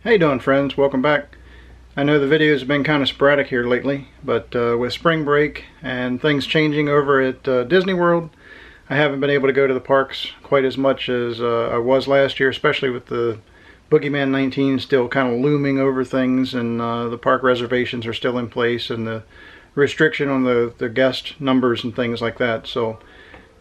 How you doing, friends? Welcome back. I know the videos have been kind of sporadic here lately, but with spring break and things changing over at Disney World, I haven't been able to go to the parks quite as much as I was last year, especially with the Boogeyman 19 still kind of looming over things, and the park reservations are still in place, and the restriction on the guest numbers and things like that. So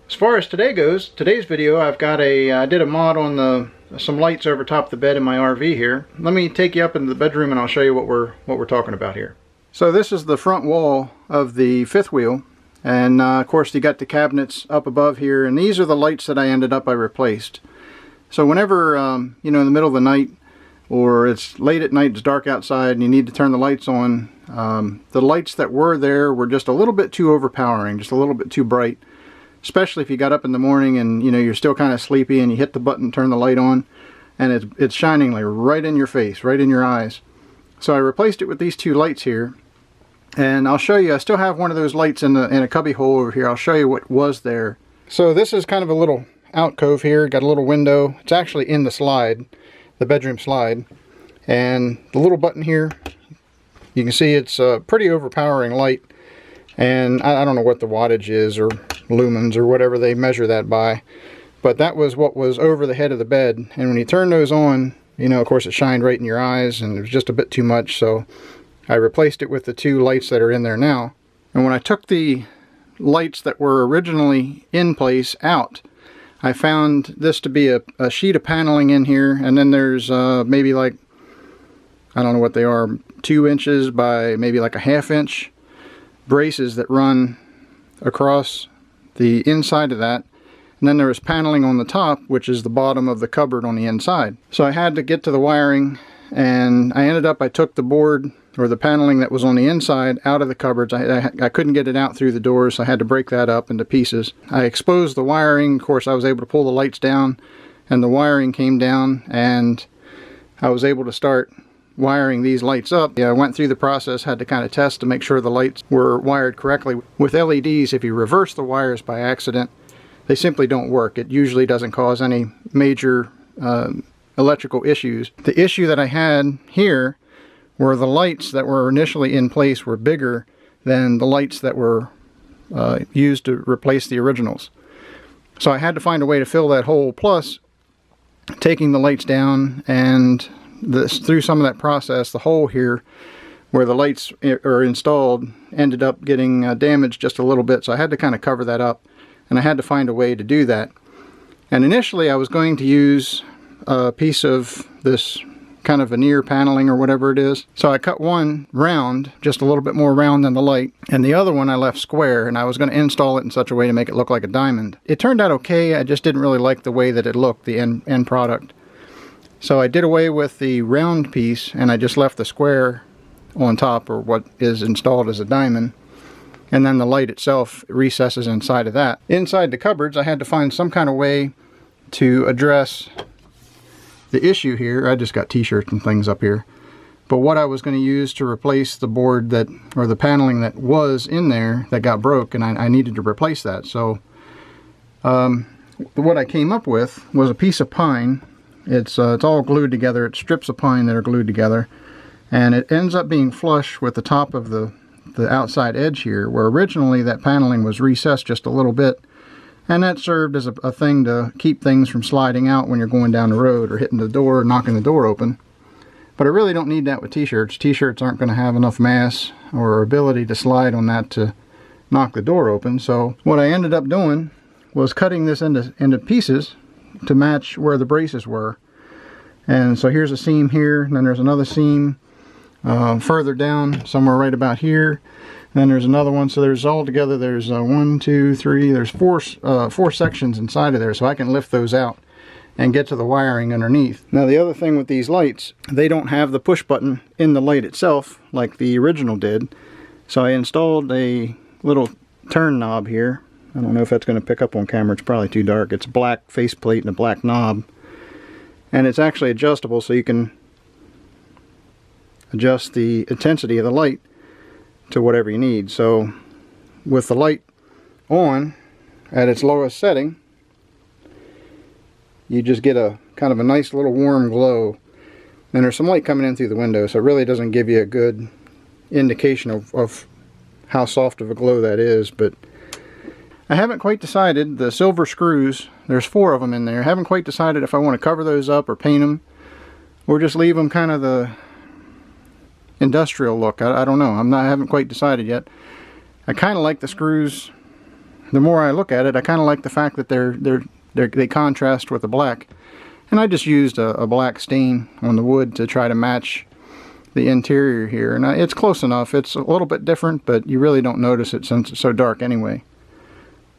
as far as today goes, today's video, I did a mod on some lights over top the bed in my RV here. Let me take you up into the bedroom and I'll show you what we're talking about here. So this is the front wall of the fifth wheel, and of course you got the cabinets up above here, and these are the lights that I replaced. So whenever you know, in the middle of the night, or it's late at night, it's dark outside, and you need to turn the lights on, the lights that were there were just a little bit too overpowering, just a little bit too bright. Especially if you got up in the morning and you know you're still kind of sleepy and you hit the button, turn the light on, and it's shining like right in your face, right in your eyes. So I replaced it with these two lights here, and I'll show you. I still have one of those lights in a cubby hole over here. I'll show you what was there. So this is kind of a little alcove here. Got a little window. It's actually in the slide, the bedroom slide, and the little button here. You can see it's a pretty overpowering light, and I don't know what the wattage is or lumens or whatever they measure that by, but that was what was over the head of the bed. And when you turn those on, you know, of course it shined right in your eyes, and it was just a bit too much, so I replaced it with the two lights that are in there now. And when I took the lights that were originally in place out, I found this to be a sheet of paneling in here, and then there's maybe like, I don't know what they are, 2 inches by maybe like a 1/2 inch braces that run across the inside of that, and then there was paneling on the top, which is the bottom of the cupboard on the inside. So I had to get to the wiring, and I took the board or the paneling that was on the inside out of the cupboards. I couldn't get it out through the doors, so I had to break that up into pieces. I exposed the wiring. Of course, I was able to pull the lights down, and the wiring came down, and I was able to start wiring these lights up. Yeah, I went through the process, had to kind of test to make sure the lights were wired correctly. With LEDs, if you reverse the wires by accident, they simply don't work. It usually doesn't cause any major electrical issues. The issue that I had here were the lights that were initially in place were bigger than the lights that were used to replace the originals. So I had to find a way to fill that hole, plus taking the lights down, and through some of that process, the hole here where the lights are installed ended up getting damaged just a little bit, so I had to kind of cover that up, and I had to find a way to do that. And initially I was going to use a piece of this kind of veneer paneling or whatever it is. So I cut one round, just a little bit more round than the light, and the other one I left square, and I was going to install it in such a way to make it look like a diamond. It turned out okay. I just didn't really like the way that it looked, the end product. So I did away with the round piece, and I just left the square on top, or what is installed as a diamond, and then the light itself recesses inside of that. Inside the cupboards, I had to find some kind of way to address the issue here. I just got t-shirts and things up here, but what I was going to use to replace the board that, or the paneling that was in there that got broke, and I needed to replace that. So what I came up with was a piece of pine. It's all glued together. It's strips of pine that are glued together, and it ends up being flush with the top of the outside edge here, where originally that paneling was recessed just a little bit, and that served as a thing to keep things from sliding out when you're going down the road or hitting the door or knocking the door open. But I really don't need that with t-shirts. T-shirts aren't going to have enough mass or ability to slide on that to knock the door open. So what I ended up doing was cutting this into pieces to match where the braces were. And so here's a seam here, and then there's another seam further down somewhere right about here, and then there's another one. So there's altogether there's 1, 2, 3, there's four sections inside of there, so I can lift those out and get to the wiring underneath. Now the other thing with these lights, they don't have the push button in the light itself like the original did, so I installed a little turn knob here. I don't know if that's going to pick up on camera. It's probably too dark. It's a black faceplate and a black knob, and it's actually adjustable, so you can adjust the intensity of the light to whatever you need. So with the light on at its lowest setting, you just get a kind of a nice little warm glow And there's some light coming in through the window, so it really doesn't give you a good indication of how soft of a glow that is. But I haven't quite decided. The silver screws, there's 4 of them in there. I haven't quite decided if I want to cover those up or paint them, or just leave them kind of the industrial look. I don't know. I haven't quite decided yet. I kind of like the screws. The more I look at it, I kind of like the fact that they contrast with the black. And I just used a black stain on the wood to try to match the interior here. And it's close enough. It's a little bit different, but you really don't notice it since it's so dark anyway.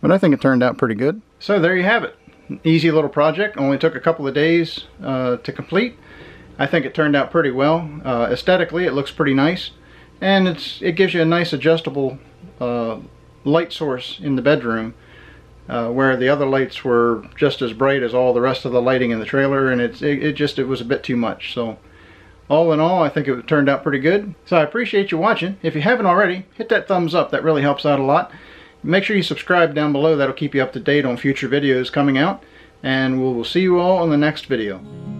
But I think it turned out pretty good. So there you have it. An easy little project. Only took a couple of days to complete. I think it turned out pretty well. Aesthetically, it looks pretty nice. And it gives you a nice adjustable light source in the bedroom. Where the other lights were just as bright as all the rest of the lighting in the trailer, and it was a bit too much. So all in all, I think it turned out pretty good. So I appreciate you watching. If you haven't already, hit that thumbs up. That really helps out a lot. Make sure you subscribe down below. That'll keep you up to date on future videos coming out. And we'll see you all in the next video.